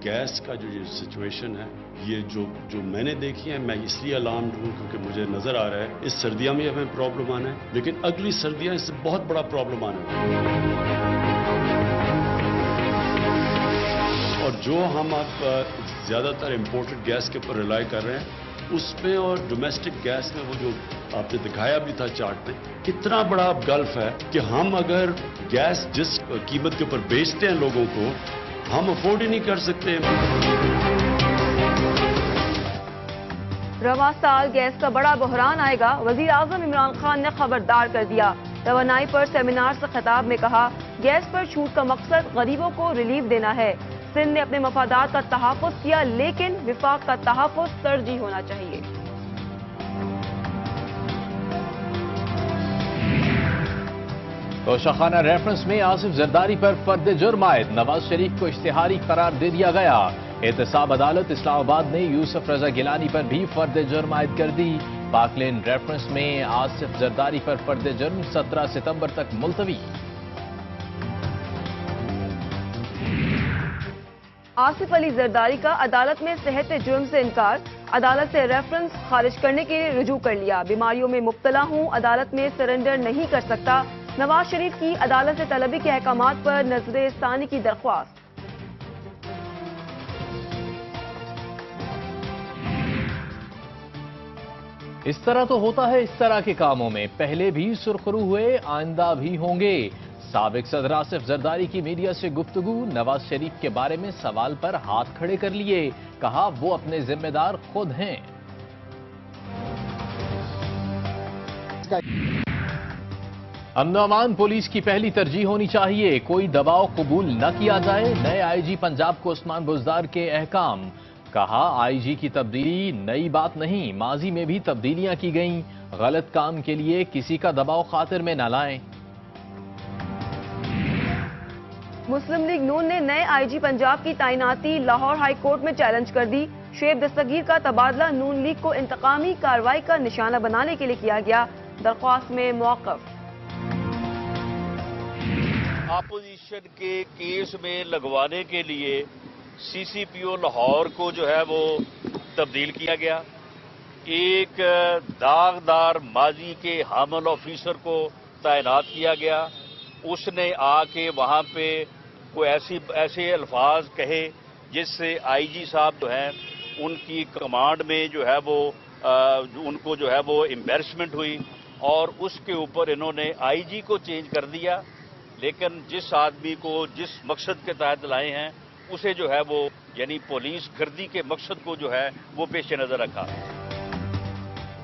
Gas का जो ये सिचुएशन है, ये जो मैंने देखी है, मैं इसलिए अलार्म्ड हूँ क्योंकि मुझे नजर आ रहा है इस सर्दियां में हमें प्रॉब्लम आना है, लेकिन अगली सर्दियां इससे बहुत बड़ा प्रॉब्लम आना है। और जो हम अब ज्यादातर इंपोर्टेड गैस के ऊपर रिलाई कर रहे हैं, उसमें और डोमेस्टिक गैस में वो जो आपने दिखाया भी था चार्ट में, इतना बड़ा गल्फ है कि हम अगर गैस जिस कीमत के ऊपर बेचते हैं लोगों को, हम अफोर्ड ही नहीं कर सकते। रवां साल गैस का बड़ा बहरान आएगा, वजीर आजम इमरान खान ने खबरदार कर दिया। तवानाई पर सेमिनार से खिताब में कहा, गैस पर छूट का मकसद गरीबों को रिलीफ देना है। सिंध ने अपने मफादात का तहफ़्फ़ुज़ किया, लेकिन विफाक का तहफ़्फ़ुज़ तरजीह होना चाहिए। तोशाखाना रेफरेंस में आसिफ जरदारी पर फर्द जुर्म आयद, नवाज शरीफ को इश्तिहारी करार दे दिया गया। एहतसाब अदालत इस्लामाबाद ने यूसुफ रजा गिलानी पर भी फर्द जुर्म आयद कर दी। पाकलेन रेफरेंस में आसिफ जरदारी पर फर्द जुर्म 17 सितंबर तक मुलतवी। आसिफ अली जरदारी का अदालत में सेहत जुर्म से इनकार, अदालत से रेफरेंस खारिज करने के लिए रुजू कर लिया। बीमारियों में मुब्तला हूं, अदालत में सरेंडर नहीं कर सकता। नवाज शरीफ की अदालत से तलबी के अहकामात पर नजर सानी की दरख्वास्त। इस तरह तो होता है इस तरह के कामों में, पहले भी सुरखरू हुए, आइंदा भी होंगे। साबिक सदर आसिफ जरदारी की मीडिया से गुफ्तगू, नवाज शरीफ के बारे में सवाल पर हाथ खड़े कर लिए, कहा वो अपने जिम्मेदार खुद हैं। अमन अमान पुलिस की पहली तरजीह होनी चाहिए, कोई दबाव कबूल न किया जाए। नए आईजी पंजाब को उस्मान बुज़दार के अहकाम, कहा आईजी की तब्दीली नई बात नहीं, माजी में भी तब्दीलियां की गईं, गलत काम के लिए किसी का दबाव खातिर में न लाएं। मुस्लिम लीग नून ने नए आईजी पंजाब की तैनाती लाहौर हाई कोर्ट में चैलेंज कर दी। शुएब दस्तगीर का तबादला नून लीग को इंतकामी कार्रवाई का निशाना बनाने के लिए किया गया, दरख्वास्त में मौक़िफ़। अपोजिशन के केस में लगवाने के लिए सीसीपीओ लाहौर को जो है वो तब्दील किया गया। एक दागदार माजी के हामिल ऑफिसर को तैनात किया गया, उसने आके वहां पे कोई ऐसे अल्फाज कहे जिससे आईजी साहब जो हैं उनकी कमांड में जो है वो उनको जो है वो एम्बैरसमेंट हुई, और उसके ऊपर इन्होंने आईजी को चेंज कर दिया। लेकिन जिस आदमी को जिस मकसद के तहत लाए हैं उसे जो है वो यानी पुलिस गर्दी के मकसद को जो है वो पेश नजर रखा।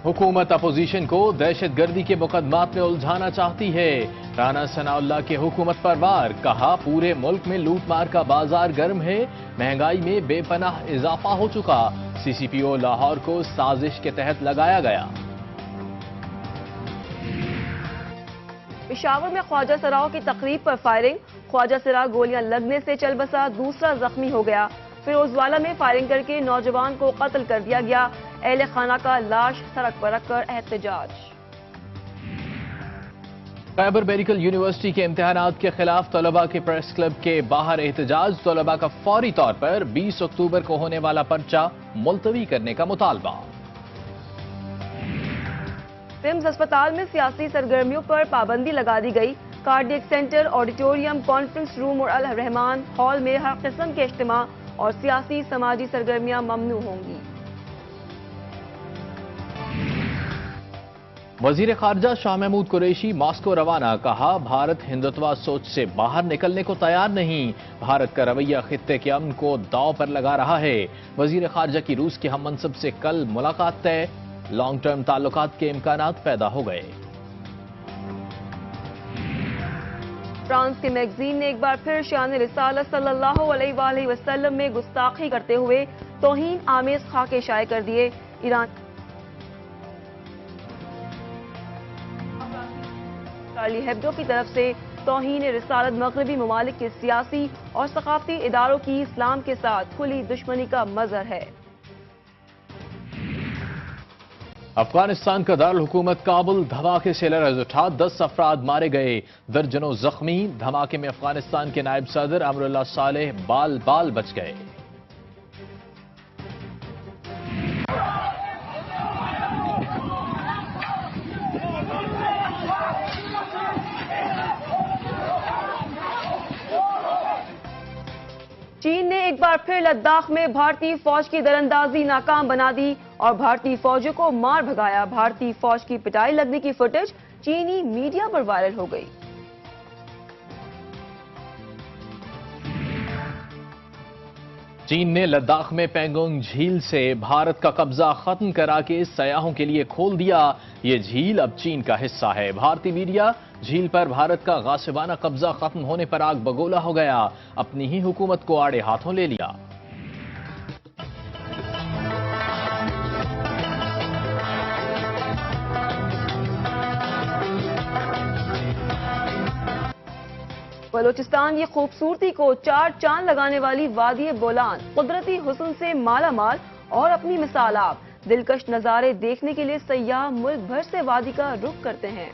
हुकूमत अपोजिशन को दहशतगर्दी के मुकदमात में उलझाना चाहती है, राना सनाउल्लाह के हुकूमत पर वार, कहा पूरे मुल्क में लूटमार का बाजार गर्म है, महंगाई में बेपनाह इजाफा हो चुका, सीसीपीओ लाहौर को साजिश के तहत लगाया गया। पेशावर में ख्वाजा सराओं की तकरीब पर फायरिंग, ख्वाजा सरा गोलियां लगने से चल बसा, दूसरा जख्मी हो गया। फिरोजवाला में फायरिंग करके नौजवान को कत्ल कर दिया गया, अहले खाना का लाश सड़क पर रखकर एहतजाज। खैबर मेडिकल यूनिवर्सिटी के इम्तिहानात के खिलाफ तलबा के प्रेस क्लब के बाहर एहतजाज, तलबा का फौरी तौर पर 20 अक्टूबर को होने वाला पर्चा मुलतवी करने का मुतालबा। रिम्स अस्पताल में सियासी सरगर्मियों पर पाबंदी लगा दी गई, cardiac centre, auditorium, conference room और अल रहमान हॉल में हर किस्म के इज्तिमा और सियासी समाजी सरगर्मियां ममनू होंगी। वजीर खारजा शाह महमूद कुरैशी मॉस्को रवाना, कहा भारत हिंदुत्व सोच से बाहर निकलने को तैयार नहीं, भारत का रवैया खित्ते के अमन को दांव पर लगा रहा है। वजीर खारजा की रूस के हम मनसब से कल मुलाकात तय, लॉन्ग टर्म ताल्लुकात के इम्कानात पैदा हो गए। फ्रांस के मैगजीन ने एक बार फिर शान रिसालत सल्लल्लाहु अलैहि वसल्लम में गुस्ताखी करते हुए तौहीन आमेज खाके शाये कर दिए। ईरान चार्ली हेब्डो की तरफ से तौहीन रिसालत मगरबी ममालिक के सियासी और सकाफती इदारों की इस्लाम के साथ खुली दुश्मनी का मजहर है। अफगानिस्तान का दारुल हुकूमत काबुल, धमाके से लरज़ उठा, 10 अफराद मारे गए, दर्जनों जख्मी। धमाके में अफगानिस्तान के नायब सदर अमरुल्लाह सालेह बाल बाल बच गए। बार फिर लद्दाख में भारतीय फौज की दरअंदाजी नाकाम बना दी और भारतीय फौजियों को मार भगाया। भारतीय फौज की पिटाई लगने की फुटेज चीनी मीडिया पर वायरल हो गई। चीन ने लद्दाख में पेंगोंग झील से भारत का कब्जा खत्म करा के सयाहों के लिए खोल दिया। ये झील अब चीन का हिस्सा है। भारतीय मीडिया झील पर भारत का गासिबाना कब्जा खत्म होने पर आग बगोला हो गया, अपनी ही हुकूमत को आड़े हाथों ले लिया। बलोचिस्तान की खूबसूरती को चार चांद लगाने वाली वादी बोलान कुदरती हुस्न से माला माल और अपनी मिसाल आप। दिलकश नज़ारे देखने के लिए सयाह मुल्क भर से वादी का रुख करते हैं।